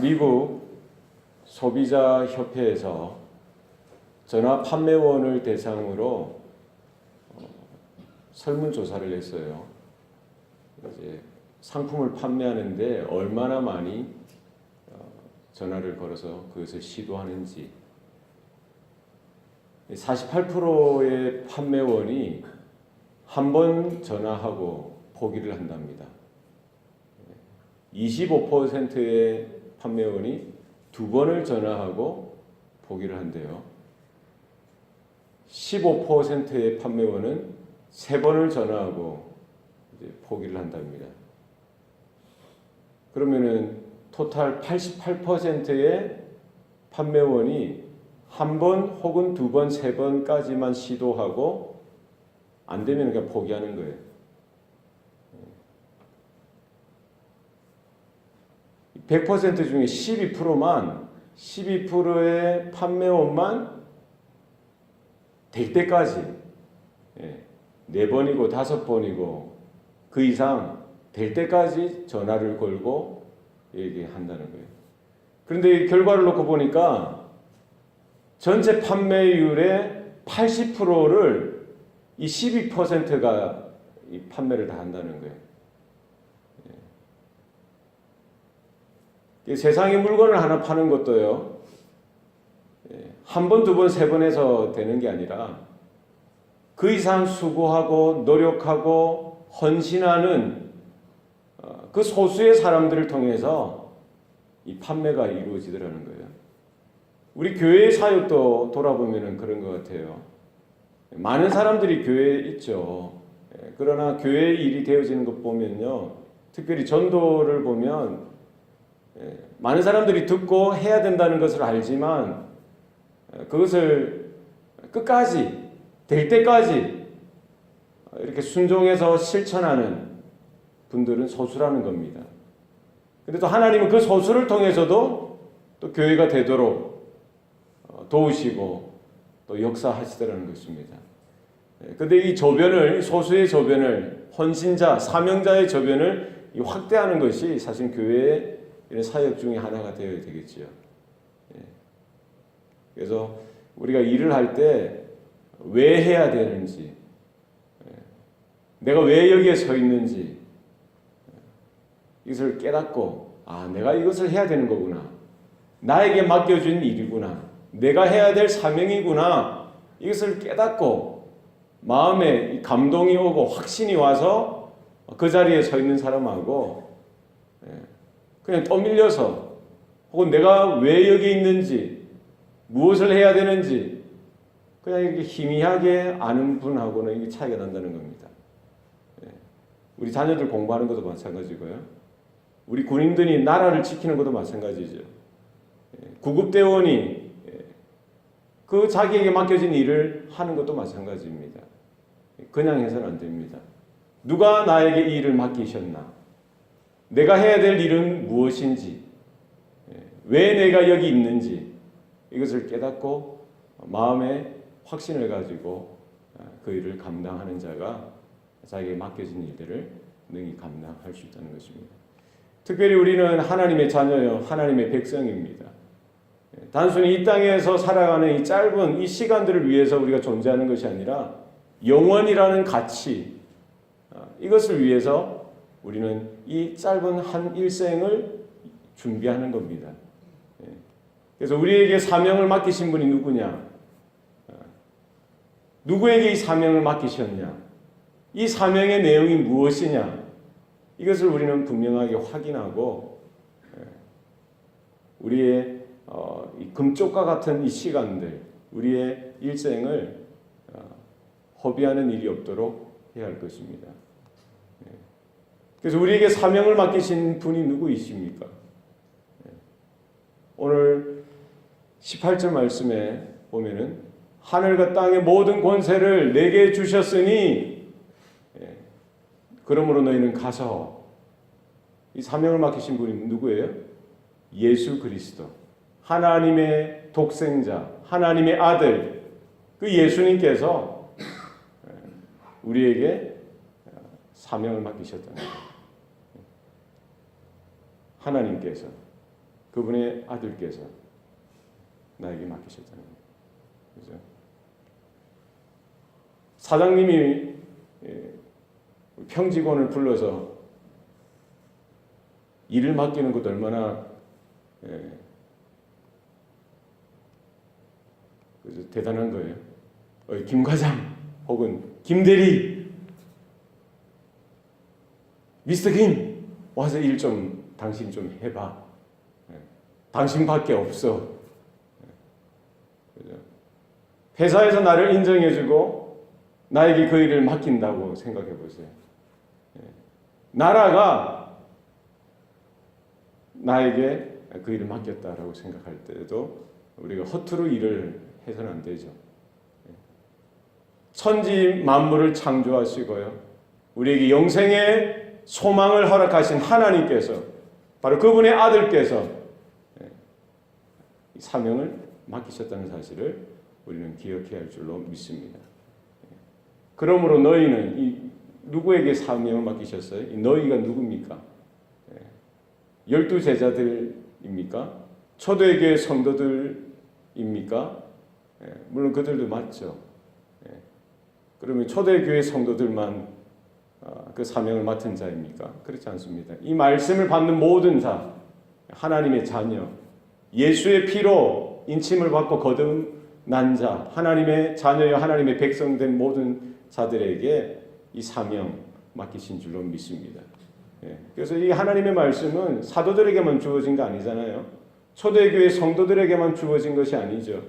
미국 소비자협회에서 전화 판매원을 대상으로 설문조사를 했어요. 이제 상품을 판매하는데 얼마나 많이 전화를 걸어서 그것을 시도하는지. 48%의 판매원이 한 번 전화하고 포기를 한답니다. 25%의 판매원이 두 번을 전화하고 포기를 한대요. 15%의 판매원은 세 번을 전화하고 이제 포기를 한답니다. 그러면은 토탈 88%의 판매원이 한 번 혹은 두 번, 세 번까지만 시도하고 안 되면 그냥 포기하는 거예요. 100% 중에 12%의 판매원만 될 때까지 4번이고 5번이고 그 이상 될 때까지 전화를 걸고 얘기한다는 거예요. 그런데 이 결과를 놓고 보니까 전체 판매율의 80%를 이 12%가 이 판매를 다 한다는 거예요. 세상에 물건을 하나 파는 것도요, 한 번, 두 번, 세 번 해서 되는 게 아니라 그 이상 수고하고 노력하고 헌신하는 그 소수의 사람들을 통해서 이 판매가 이루어지더라는 거예요. 우리 교회의 사역도 돌아보면 그런 것 같아요. 많은 사람들이 교회에 있죠. 그러나 교회의 일이 되어지는 것 보면요, 특별히 전도를 보면 많은 사람들이 듣고 해야 된다는 것을 알지만 그것을 끝까지 될 때까지 이렇게 순종해서 실천하는 분들은 소수라는 겁니다. 그런데 또 하나님은 그 소수를 통해서도 또 교회가 되도록 도우시고 또 역사하시더라는 것입니다. 그런데 이 조변을, 소수의 조변을, 헌신자, 사명자의 조변을 확대하는 것이 사실 교회의 이런 사역 중에 하나가 되어야 되겠지요. 그래서 우리가 일을 할 때 왜 해야 되는지, 내가 왜 여기에 서 있는지 이것을 깨닫고, 내가 이것을 해야 되는 거구나, 나에게 맡겨준 일이구나, 내가 해야 될 사명이구나, 이것을 깨닫고 마음에 감동이 오고 확신이 와서 그 자리에 서 있는 사람하고 그냥 떠밀려서 혹은 내가 왜 여기 있는지 무엇을 해야 되는지 그냥 이렇게 희미하게 아는 분하고는 이게 차이가 난다는 겁니다. 우리 자녀들 공부하는 것도 마찬가지고요. 우리 군인들이 나라를 지키는 것도 마찬가지죠. 구급대원이 그 자기에게 맡겨진 일을 하는 것도 마찬가지입니다. 그냥 해서는 안 됩니다. 누가 나에게 이 일을 맡기셨나? 내가 해야 될 일은 무엇인지, 왜 내가 여기 있는지 이것을 깨닫고 마음에 확신을 가지고 그 일을 감당하는 자가 자기에게 맡겨진 일들을 능히 감당할 수 있다는 것입니다. 특별히 우리는 하나님의 자녀요, 하나님의 백성입니다. 단순히 이 땅에서 살아가는 이 짧은 이 시간들을 위해서 우리가 존재하는 것이 아니라 영원이라는 가치, 이것을 위해서 우리는 이 짧은 한 일생을 준비하는 겁니다. 그래서 우리에게 사명을 맡기신 분이 누구냐? 누구에게 이 사명을 맡기셨냐? 이 사명의 내용이 무엇이냐? 이것을 우리는 분명하게 확인하고 우리의 이 금쪽과 같은 이 시간들, 우리의 일생을 허비하는 일이 없도록 해야 할 것입니다. 그래서 우리에게 사명을 맡기신 분이 누구이십니까? 오늘 18절 말씀에 보면은 하늘과 땅의 모든 권세를 내게 주셨으니 그러므로 너희는 가서, 이 사명을 맡기신 분이 누구예요? 예수 그리스도, 하나님의 독생자, 하나님의 아들, 그 예수님께서 우리에게 사명을 맡기셨다는 거예요. 하나님께서 그분의 아들께서 나에게 맡기셨다는 거예요. 그죠? 사장님이 평직원을 불러서 일을 맡기는 것도 얼마나 대단한 거예요. 김 과장 혹은 김 대리, 미스터 김 와서 일 좀 당신 좀 해봐. 당신밖에 없어. 회사에서 나를 인정해주고 나에게 그 일을 맡긴다고 생각해 보세요. 나라가 나에게 그 일을 맡겼다라고 생각할 때도 우리가 허투루 일을 해서는 안 되죠. 천지 만물을 창조하시고요, 우리에게 영생의 소망을 허락하신 하나님께서, 바로 그분의 아들께서 사명을 맡기셨다는 사실을 우리는 기억해야 할 줄로 믿습니다. 그러므로 너희는 누구에게 사명을 맡기셨어요? 이 너희가 누굽니까? 12 제자들입니까? 초대교회 성도들입니까? 물론 그들도 맞죠. 그러면 초대교회 성도들만 그 사명을 맡은 자입니까? 그렇지 않습니다. 이 말씀을 받는 모든 자, 하나님의 자녀, 예수의 피로 인침을 받고 거듭난 자, 하나님의 자녀여 하나님의 백성된 모든 자들에게 이 사명 맡기신 줄로 믿습니다. 그래서 이 하나님의 말씀은 사도들에게만 주어진 거 아니잖아요. 초대교회 성도들에게만 주어진 것이 아니죠.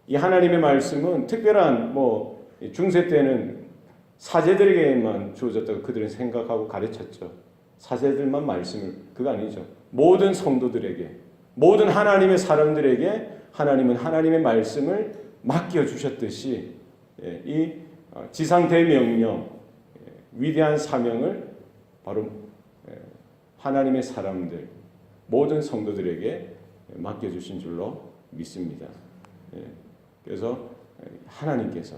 이 하나님의 말씀은 특별한 중세 때는 사제들에게만 주어졌다고 그들은 생각하고 가르쳤죠. 사제들만 말씀을, 그거 아니죠. 모든 성도들에게, 모든 하나님의 사람들에게 하나님은 하나님의 말씀을 맡겨주셨듯이 이 지상대명령, 위대한 사명을 바로 하나님의 사람들, 모든 성도들에게 맡겨주신 줄로 믿습니다. 그래서 하나님께서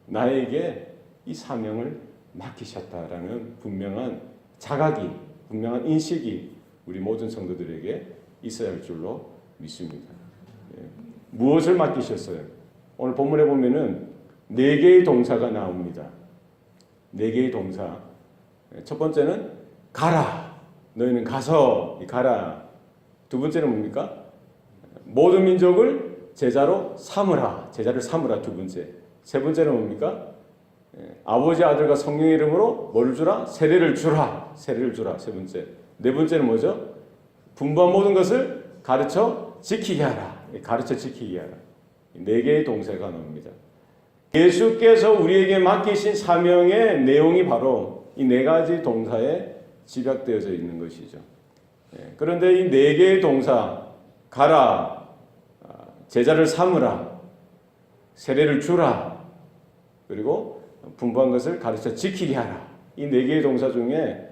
나에게 이 사명을 맡기셨다라는 분명한 자각이, 분명한 인식이 우리 모든 성도들에게 있어야 할 줄로 믿습니다. 무엇을 맡기셨어요? 오늘 본문에 보면은 4개의 동사가 나옵니다. 4개의 동사. 첫 번째는 가라. 너희는 가서 가라. 두 번째는 뭡니까? 모든 민족을 제자로 삼으라. 제자를 삼으라. 두 번째. 세 번째는 뭡니까? 아버지, 아들과 성령의 이름으로 뭐를 주라? 세례를 주라. 세례를 주라. 세 번째. 네 번째는 뭐죠? 분부한 모든 것을 가르쳐 지키게 하라. 가르쳐 지키게 하라. 4개의 동사가 나옵니다. 예수께서 우리에게 맡기신 사명의 내용이 바로 이 4가지 동사에 집약되어져 있는 것이죠. 그런데 이 4개의 동사, 가라, 제자를 삼으라, 세례를 주라, 그리고 분부한 것을 가르쳐 지키게 하라. 이 4개의 동사 중에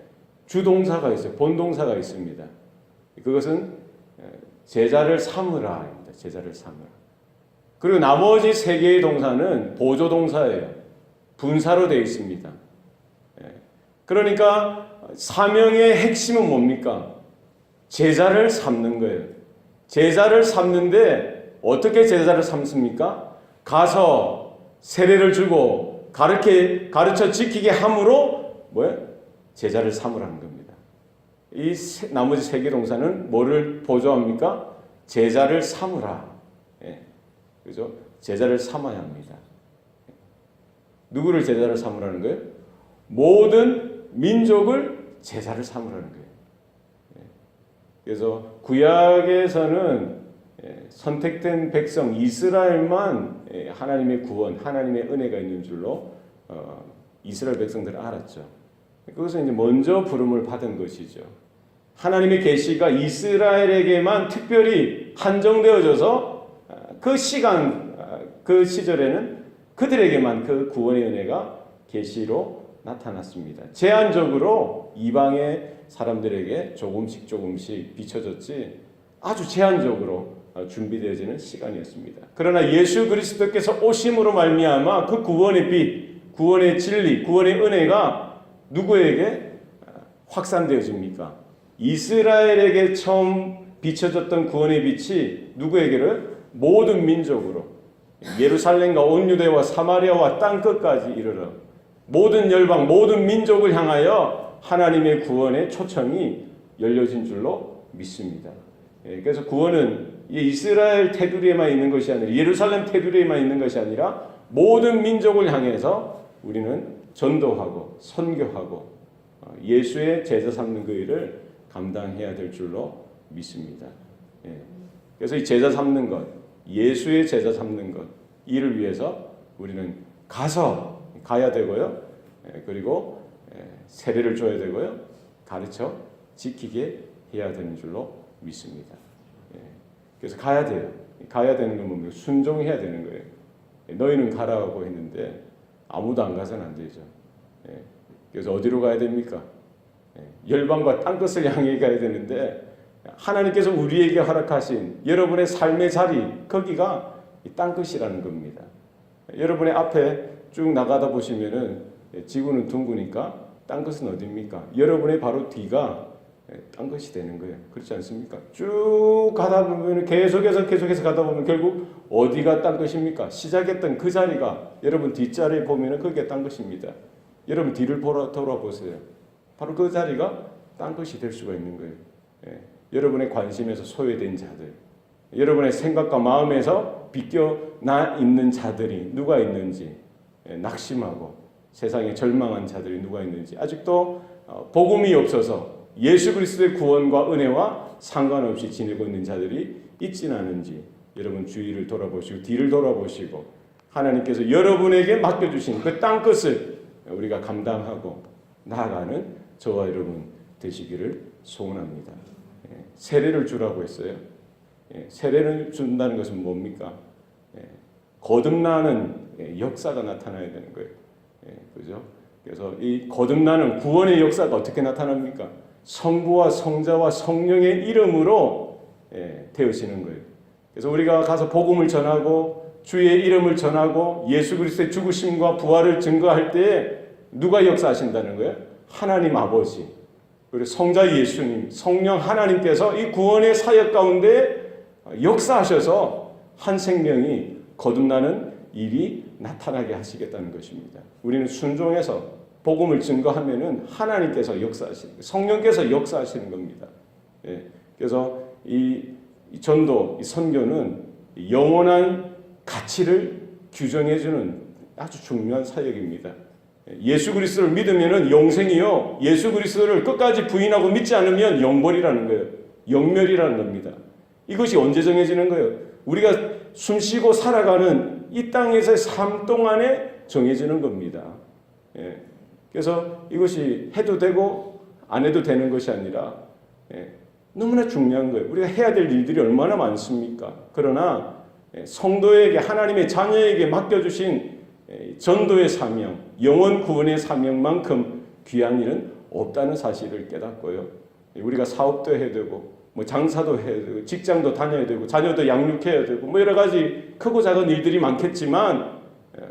주동사가 있어요. 본동사가 있습니다. 그것은 제자를 삼으라입니다. 제자를 삼으라. 그리고 나머지 3개의 동사는 보조동사예요. 분사로 되어 있습니다. 그러니까 사명의 핵심은 뭡니까? 제자를 삼는 거예요. 제자를 삼는데 어떻게 제자를 삼습니까? 가서 세례를 주고 가르쳐 지키게 함으로 제자를 삼으라는 겁니다. 이 나머지 3개 동사는 뭐를 보조합니까? 제자를 삼으라. 그죠? 제자를 삼아야 합니다. 누구를 제자를 삼으라는 거예요? 모든 민족을 제자를 삼으라는 거예요. 그래서 구약에서는 선택된 백성 이스라엘만 하나님의 구원, 하나님의 은혜가 있는 줄로 이스라엘 백성들은 알았죠. 그것은 이제 먼저 부름을 받은 것이죠. 하나님의 계시가 이스라엘에게만 특별히 한정되어져서 그 시간, 그 시절에는 그들에게만 그 구원의 은혜가 계시로 나타났습니다. 제한적으로 이방의 사람들에게 조금씩 비춰졌지 아주 제한적으로 준비되어지는 시간이었습니다. 그러나 예수 그리스도께서 오심으로 말미암아 그 구원의 빛, 구원의 진리, 구원의 은혜가 누구에게 확산되어집니까? 이스라엘에게 처음 비춰졌던 구원의 빛이 누구에게를? 모든 민족으로, 예루살렘과 온 유대와 사마리아와 땅끝까지 이르러 모든 열방, 모든 민족을 향하여 하나님의 구원의 초청이 열려진 줄로 믿습니다. 그래서 구원은 이스라엘 테두리에만 있는 것이 아니라, 예루살렘 테두리에만 있는 것이 아니라 모든 민족을 향해서 우리는 전도하고 선교하고 예수의 제자 삼는 그 일을 감당해야 될 줄로 믿습니다. 그래서 이 제자 삼는 것, 예수의 제자 삼는 것, 이를 위해서 우리는 가야 되고요. 그리고 세례를 줘야 되고요. 가르쳐 지키게 해야 되는 줄로 믿습니다. 그래서 가야 돼요. 가야 되는 건 뭡니까? 순종해야 되는 거예요. 너희는 가라고 했는데 아무도 안 가서는 안 되죠. 그래서 어디로 가야 됩니까? 열방과 땅끝을 향해 가야 되는데, 하나님께서 우리에게 허락하신 여러분의 삶의 자리, 거기가 이 땅끝이라는 겁니다. 여러분의 앞에 쭉 나가다 보시면은 지구는 둥그니까 땅끝은 어디입니까? 여러분의 바로 뒤가 땅끝이 되는 거예요. 그렇지 않습니까? 쭉 가다 보면 계속해서 가다 보면 결국 어디가 땅끝입니까? 시작했던 그 자리가 여러분 뒷자리에 보면은 그게 땅끝입니다. 여러분 뒤를 돌아보세요. 바로 그 자리가 땅끝이 될 수가 있는 거예요. 여러분의 관심에서 소외된 자들, 여러분의 생각과 마음에서 비껴나 있는 자들이 누가 있는지, 낙심하고 세상에 절망한 자들이 누가 있는지, 아직도 복음이 없어서 예수 그리스도의 구원과 은혜와 상관없이 지내고 있는 자들이 있지는 않은지 여러분 주위를 돌아보시고 뒤를 돌아보시고 하나님께서 여러분에게 맡겨주신 그 땅끝을 우리가 감당하고 나아가는 저와 여러분 되시기를 소원합니다. 세례를 주라고 했어요. 세례를 준다는 것은 뭡니까? 거듭나는 역사가 나타나야 되는 거예요. 그죠? 그래서 이 거듭나는 구원의 역사가 어떻게 나타납니까? 성부와 성자와 성령의 이름으로 되어지는 거예요. 그래서 우리가 가서 복음을 전하고 주의 이름을 전하고 예수 그리스도의 죽으심과 부활을 증거할 때 누가 역사하신다는 거예요? 하나님 아버지, 그리고 성자 예수님, 성령 하나님께서 이 구원의 사역 가운데 역사하셔서 한 생명이 거듭나는 일이 나타나게 하시겠다는 것입니다. 우리는 순종해서 복음을 증거하면은 하나님께서 역사하시는, 성령께서 역사하시는 겁니다. 그래서 이 전도, 이 선교는 영원한 가치를 규정해주는 아주 중요한 사역입니다. 예수 그리스도를 믿으면은 영생이요, 예수 그리스도를 끝까지 부인하고 믿지 않으면 영벌이라는 거예요. 영멸이라는 겁니다. 이것이 언제 정해지는 거예요? 우리가 숨쉬고 살아가는 이 땅에서의 삶 동안에 정해지는 겁니다. 그래서 이것이 해도 되고 안 해도 되는 것이 아니라 너무나 중요한 거예요. 우리가 해야 될 일들이 얼마나 많습니까? 그러나 성도에게, 하나님의 자녀에게 맡겨주신 전도의 사명, 영혼 구원의 사명만큼 귀한 일은 없다는 사실을 깨닫고요. 우리가 사업도 해야 되고, 뭐 장사도 해야 되고, 직장도 다녀야 되고, 자녀도 양육해야 되고, 뭐 여러 가지 크고 작은 일들이 많겠지만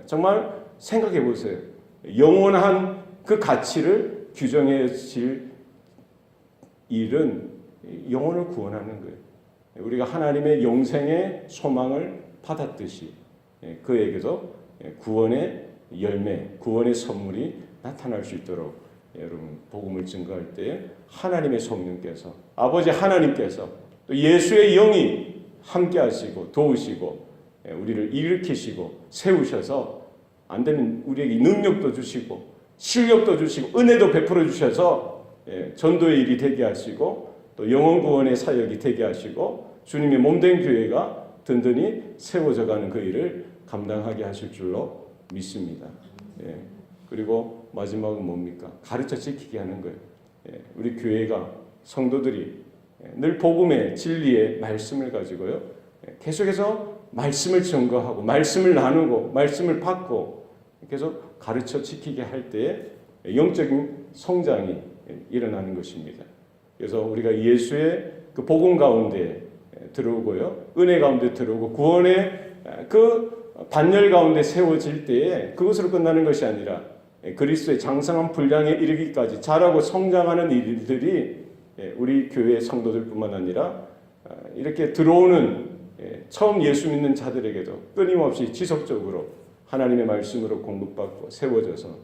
정말 생각해 보세요. 영원한 그 가치를 규정해질 일은 영혼을 구원하는 거예요. 우리가 하나님의 영생의 소망을 받았듯이 그에게서 구원의 열매, 구원의 선물이 나타날 수 있도록 여러분 복음을 증거할 때 하나님의 성령께서, 아버지 하나님께서 또 예수의 영이 함께 하시고 도우시고 우리를 일으키시고 세우셔서 안 되면 우리에게 능력도 주시고 실력도 주시고 은혜도 베풀어 주셔서 전도의 일이 되게 하시고 또 영혼 구원의 사역이 되게 하시고 주님의 몸된 교회가 든든히 세워져가는 그 일을 감당하게 하실 줄로 믿습니다. 그리고 마지막은 뭡니까? 가르쳐 지키게 하는 거예요. 우리 교회가, 성도들이 늘 복음의 진리의 말씀을 가지고요, 계속해서 말씀을 증거하고 말씀을 나누고 말씀을 받고 계속 가르쳐 지키게 할 때에 영적인 성장이 일어나는 것입니다. 그래서 우리가 예수의 그 복음 가운데 들어오고요, 은혜 가운데 들어오고 구원의 그 반열 가운데 세워질 때에 그것으로 끝나는 것이 아니라 그리스도의 장성한 분량에 이르기까지 자라고 성장하는 일들이 우리 교회 성도들뿐만 아니라 이렇게 들어오는 처음 예수 믿는 자들에게도 끊임없이 지속적으로 하나님의 말씀으로 공급받고 세워져서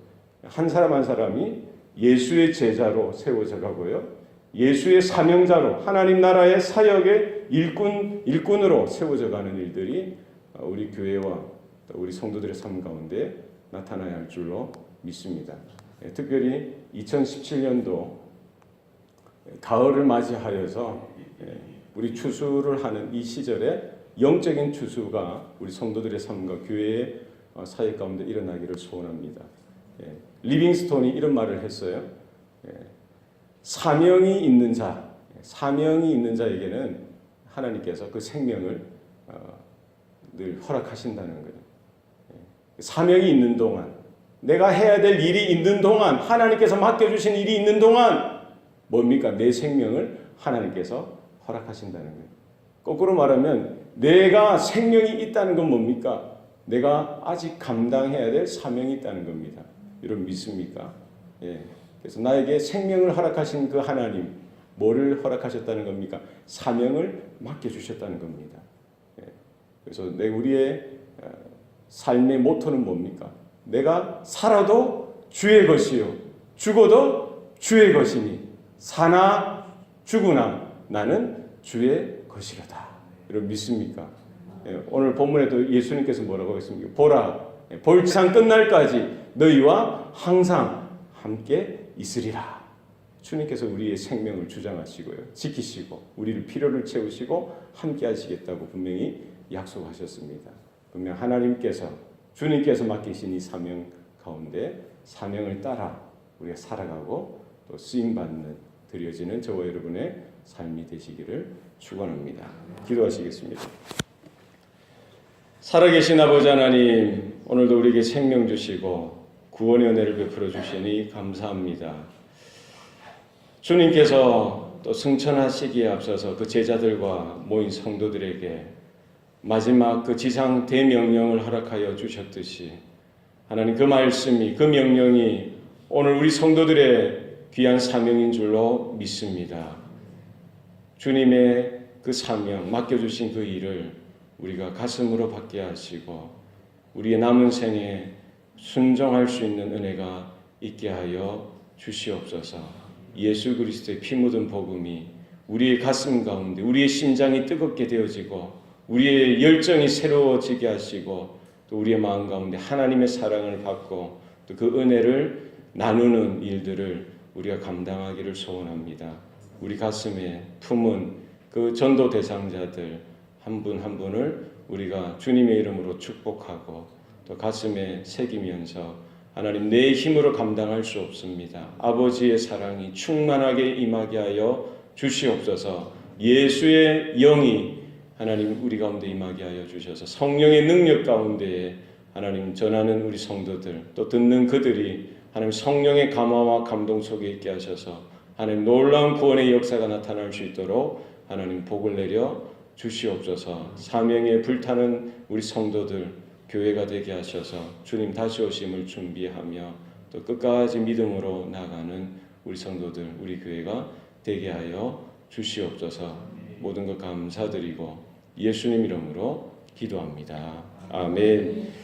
한 사람 한 사람이 예수의 제자로 세워져 가고요. 예수의 사명자로 하나님 나라의 사역의 일꾼으로 세워져 가는 일들이 우리 교회와 우리 성도들의 삶 가운데 나타나야 할 줄로 믿습니다. 특별히 2017년도 가을을 맞이하여서 우리 추수를 하는 이 시절에 영적인 추수가 우리 성도들의 삶과 교회의 사역 가운데 일어나기를 소원합니다. 리빙스톤이 이런 말을 했어요. 사명이 있는 자에게는 하나님께서 그 생명을 늘 허락하신다는 거예요. 사명이 있는 동안, 내가 해야 될 일이 있는 동안, 하나님께서 맡겨주신 일이 있는 동안 뭡니까? 내 생명을 하나님께서 허락하신다는 거예요. 거꾸로 말하면 내가 생명이 있다는 건 뭡니까? 내가 아직 감당해야 될 사명이 있다는 겁니다. 여러분 믿습니까? 그래서 나에게 생명을 허락하신 그 하나님, 뭐를 허락하셨다는 겁니까? 사명을 맡겨주셨다는 겁니다. 그래서 우리의 삶의 모토는 뭡니까? 내가 살아도 주의 것이요 죽어도 주의 것이니 사나 죽으나 나는 주의 것이로다. 여러분 믿습니까? 오늘 본문에도 예수님께서 뭐라고 했습니까? 보라, 볼지상 끝날까지 너희와 항상 함께 있으리라. 주님께서 우리의 생명을 주장하시고요, 지키시고 우리를 필요를 채우시고 함께 하시겠다고 분명히 약속하셨습니다. 분명 하나님께서, 주님께서 맡기신 이 사명 가운데 사명을 따라 우리가 살아가고 또 쓰임받는, 드려지는 저와 여러분의 삶이 되시기를 축원합니다. 기도하시겠습니다. 살아계신 아버지 하나님, 오늘도 우리에게 생명 주시고 구원의 은혜를 베풀어 주시니 감사합니다. 주님께서 또 승천하시기에 앞서서 그 제자들과 모인 성도들에게 마지막 그 지상 대명령을 허락하여 주셨듯이 하나님 그 말씀이, 그 명령이 오늘 우리 성도들의 귀한 사명인 줄로 믿습니다. 주님의 그 사명, 맡겨주신 그 일을 우리가 가슴으로 받게 하시고 우리의 남은 생에 순종할 수 있는 은혜가 있게 하여 주시옵소서. 예수 그리스도의 피 묻은 복음이 우리의 가슴 가운데, 우리의 심장이 뜨겁게 되어지고 우리의 열정이 새로워지게 하시고 또 우리의 마음 가운데 하나님의 사랑을 받고 또 그 은혜를 나누는 일들을 우리가 감당하기를 소원합니다. 우리 가슴에 품은 그 전도 대상자들 한 분 한 분을 우리가 주님의 이름으로 축복하고 또 가슴에 새기면서 하나님, 내 힘으로 감당할 수 없습니다. 아버지의 사랑이 충만하게 임하게 하여 주시옵소서. 예수의 영이 하나님 우리 가운데 임하게 하여 주셔서 성령의 능력 가운데 하나님 전하는 우리 성도들, 또 듣는 그들이 하나님 성령의 감화와 감동 속에 있게 하셔서 하나님 놀라운 구원의 역사가 나타날 수 있도록 하나님 복을 내려 주시옵소서. 사명에 불타는 우리 성도들, 교회가 되게 하셔서 주님 다시 오심을 준비하며 또 끝까지 믿음으로 나가는 우리 성도들, 우리 교회가 되게 하여 주시옵소서. 모든 것 감사드리고 예수님 이름으로 기도합니다. 아멘.